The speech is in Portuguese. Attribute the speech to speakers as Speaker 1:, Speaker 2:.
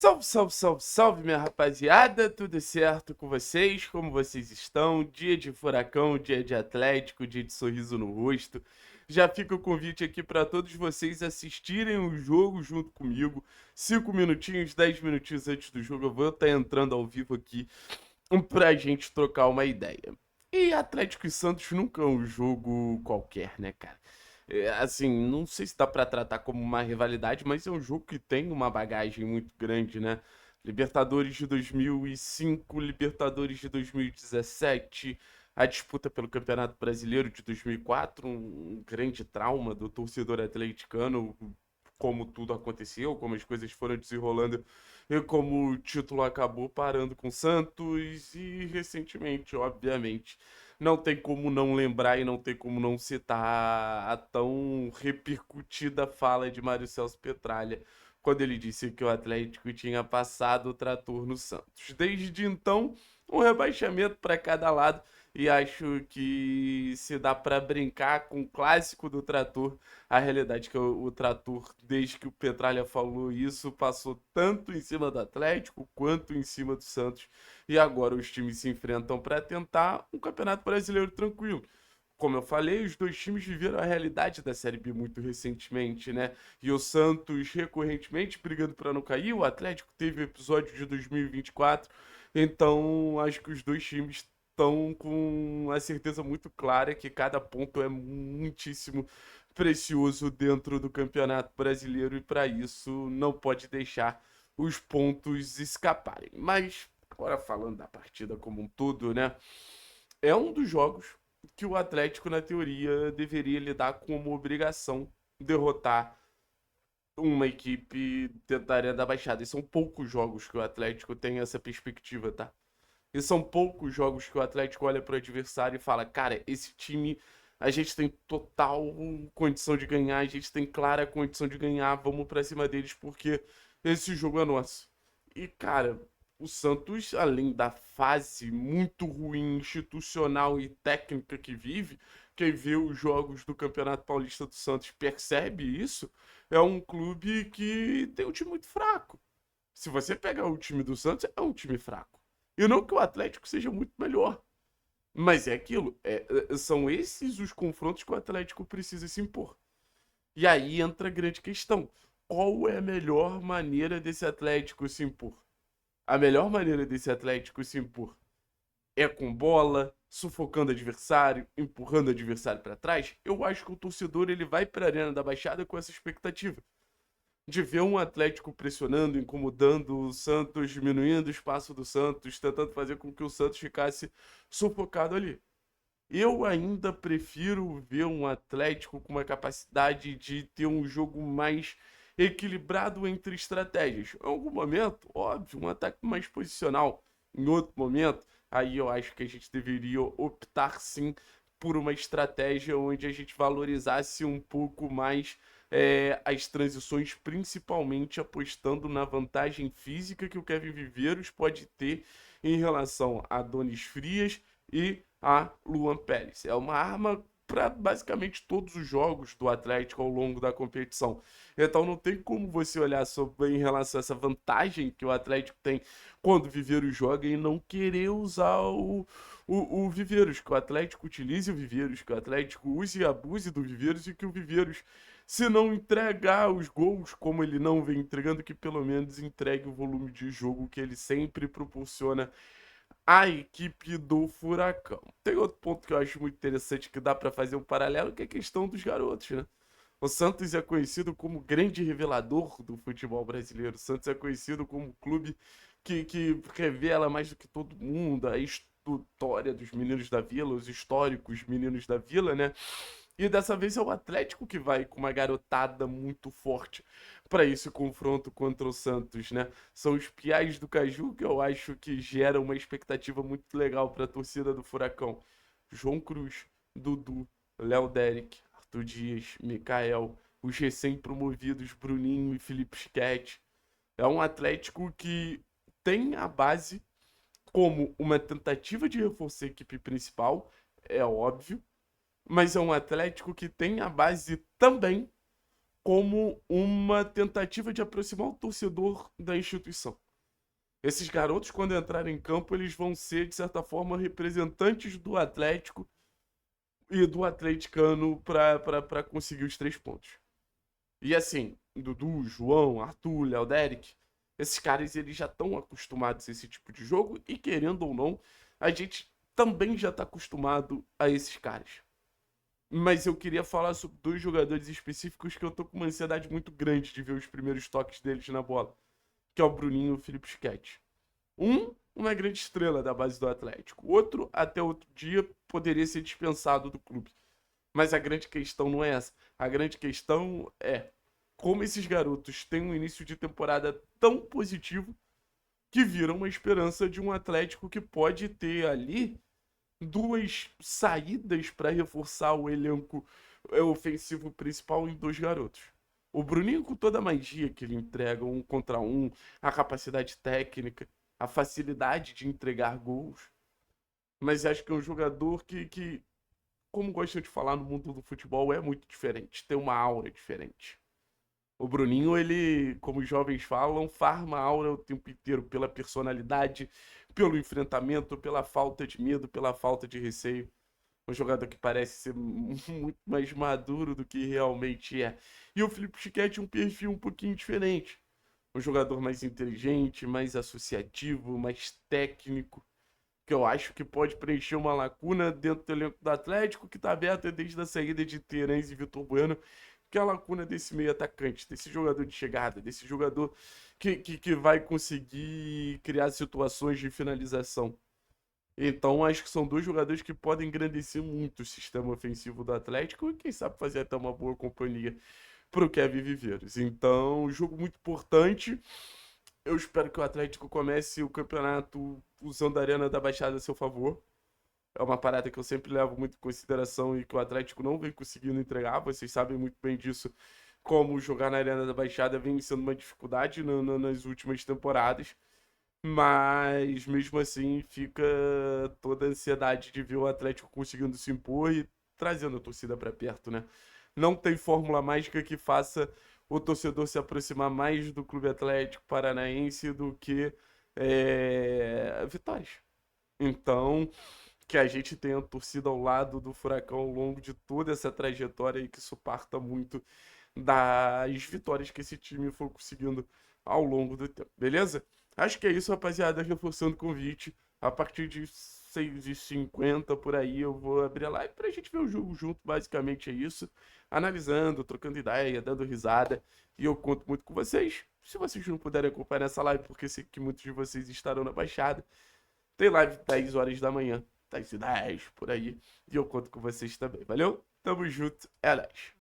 Speaker 1: Salve, salve, salve, salve, minha rapaziada, tudo certo com vocês? Como vocês estão? Dia de furacão, dia de Atlético, dia de sorriso no rosto. Já fica o convite aqui para todos vocês assistirem o jogo junto comigo. 5 minutinhos, 10 minutinhos antes do jogo, eu vou estar entrando ao vivo aqui pra gente trocar uma ideia. E Atlético e Santos nunca é um jogo qualquer, né, cara? Assim, não sei se dá pra tratar como uma rivalidade, mas é um jogo que tem uma bagagem muito grande, né? Libertadores de 2005, Libertadores de 2017, a disputa pelo Campeonato Brasileiro de 2004, um grande trauma do torcedor atleticano, como tudo aconteceu, como as coisas foram desenrolando e como o título acabou parando com o Santos e recentemente, obviamente. Não tem como não lembrar e não tem como não citar a tão repercutida fala de Mário Celso Petralha, quando ele disse que o Atlético tinha passado o trator no Santos. Desde então, um rebaixamento para cada lado, e acho que se dá para brincar com o clássico do trator, a realidade é que o trator, desde que o Petralha falou isso, passou tanto em cima do Atlético quanto em cima do Santos. E agora os times se enfrentam para tentar um campeonato brasileiro tranquilo. Como eu falei, os dois times viveram a realidade da Série B muito recentemente, né? E o Santos recorrentemente brigando para não cair, o Atlético teve o episódio de 2024, então acho que os dois times estão com a certeza muito clara que cada ponto é muitíssimo precioso dentro do Campeonato Brasileiro e para isso não pode deixar os pontos escaparem. Mas agora falando da partida como um todo, né? É um dos jogos que o Atlético, na teoria, deveria lidar com uma obrigação derrotar uma equipe da Arena da Baixada. E são poucos jogos que o Atlético tem essa perspectiva, tá? E são poucos jogos que o Atlético olha para o adversário e fala: cara, esse time a gente tem total condição de ganhar, a gente tem clara condição de ganhar, vamos para cima deles porque esse jogo é nosso. E, cara, o Santos, além da fase muito ruim institucional e técnica que vive, quem vê os jogos do Campeonato Paulista do Santos percebe isso, é um clube que tem um time muito fraco. Se você pegar o time do Santos, é um time fraco. E não que o Atlético seja muito melhor. Mas é aquilo. São esses os confrontos que o Atlético precisa se impor. E aí entra a grande questão. Qual é a melhor maneira desse Atlético se impor? A melhor maneira desse Atlético se impor é com bola, sufocando o adversário, empurrando o adversário para trás. Eu acho que o torcedor ele vai para a Arena da Baixada com essa expectativa de ver um Atlético pressionando, incomodando o Santos, diminuindo o espaço do Santos, tentando fazer com que o Santos ficasse sufocado ali. Eu ainda prefiro ver um Atlético com uma capacidade de ter um jogo mais equilibrado entre estratégias. Em algum momento, óbvio, um ataque mais posicional. Em outro momento, aí eu acho que a gente deveria optar sim por uma estratégia onde a gente valorizasse um pouco mais as transições, principalmente apostando na vantagem física que o Kevin Viveiros pode ter em relação a Donis Frias e a Luan Pérez. É uma arma para basicamente todos os jogos do Atlético ao longo da competição. Então não tem como você olhar sobre, em relação a essa vantagem que o Atlético tem quando o Viveiros joga e não querer usar o Viveiros, que o Atlético utilize o Viveiros, que o Atlético use e abuse do Viveiros e que o Viveiros, se não entregar os gols como ele não vem entregando, que pelo menos entregue o volume de jogo que ele sempre proporciona a equipe do Furacão. Tem outro ponto que eu acho muito interessante que dá para fazer um paralelo, que é a questão dos garotos, né? O Santos é conhecido como grande revelador do futebol brasileiro. O Santos é conhecido como um clube que revela mais do que todo mundo a história dos meninos da Vila, os históricos meninos da Vila, né? E dessa vez é o Atlético que vai com uma garotada muito forte para esse confronto contra o Santos, né? São os Piais do Caju que eu acho que geram uma expectativa muito legal para a torcida do Furacão. João Cruz, Dudu, Léo Derek, Arthur Dias, Mikael, os recém-promovidos Bruninho e Felipe Schick. É um Atlético que tem a base como uma tentativa de reforçar a equipe principal, é óbvio, mas é um Atlético que tem a base também como uma tentativa de aproximar o torcedor da instituição. Esses garotos, quando entrarem em campo, eles vão ser, de certa forma, representantes do Atlético e do atleticano para conseguir os 3 pontos. E assim, Dudu, João, Arthur, Léo Derek, esses caras eles já estão acostumados a esse tipo de jogo e, querendo ou não, a gente também já está acostumado a esses caras. Mas eu queria falar sobre 2 jogadores específicos que eu tô com uma ansiedade muito grande de ver os primeiros toques deles na bola, que é o Bruninho e o Felipe Schutt. Uma grande estrela da base do Atlético. O outro, até outro dia, poderia ser dispensado do clube. Mas a grande questão não é essa. A grande questão é como esses garotos têm um início de temporada tão positivo que viram uma esperança de um Atlético que pode ter ali 2 saídas para reforçar o elenco ofensivo principal em 2 garotos. O Bruninho, com toda a magia que ele entrega, 1 contra 1, a capacidade técnica, a facilidade de entregar gols. Mas acho que é um jogador que, como gostam de falar no mundo do futebol, é muito diferente, tem uma aura diferente. O Bruninho, ele, como os jovens falam, farma a aura o tempo inteiro pela personalidade, pelo enfrentamento, pela falta de medo, pela falta de receio. Um jogador que parece ser muito mais maduro do que realmente é. E o Felipe Schutt é um perfil um pouquinho diferente. Um jogador mais inteligente, mais associativo, mais técnico, que eu acho que pode preencher uma lacuna dentro do elenco do Atlético, que está aberta desde a saída de Terãs e Vitor Bueno, que é a lacuna desse meio atacante, desse jogador de chegada, desse jogador que vai conseguir criar situações de finalização. Então, acho que são 2 jogadores que podem engrandecer muito o sistema ofensivo do Atlético e, quem sabe, fazer até uma boa companhia para o Kevin Viveiros. Então, jogo muito importante. Eu espero que o Atlético comece o campeonato usando a Arena da Baixada a seu favor. É uma parada que eu sempre levo muito em consideração e que o Atlético não vem conseguindo entregar. Vocês sabem muito bem disso, como jogar na Arena da Baixada vem sendo uma dificuldade nas últimas temporadas. Mas mesmo assim fica toda a ansiedade de ver o Atlético conseguindo se impor e trazendo a torcida para perto, né? Não tem fórmula mágica que faça o torcedor se aproximar mais do Clube Atlético Paranaense do que vitórias. Então, que a gente tenha torcida ao lado do Furacão ao longo de toda essa trajetória e que isso parta muito das vitórias que esse time for conseguindo ao longo do tempo, beleza? Acho que é isso, rapaziada. Reforçando o convite. A partir de 6h50 por aí eu vou abrir a live pra gente ver o jogo junto. Basicamente é isso. Analisando, trocando ideia, dando risada. E eu conto muito com vocês. Se vocês não puderem acompanhar essa live, porque sei que muitos de vocês estarão na Baixada, tem live 10 horas da manhã, 10h10 por aí. E eu conto com vocês também. Valeu? Tamo junto. É nóis.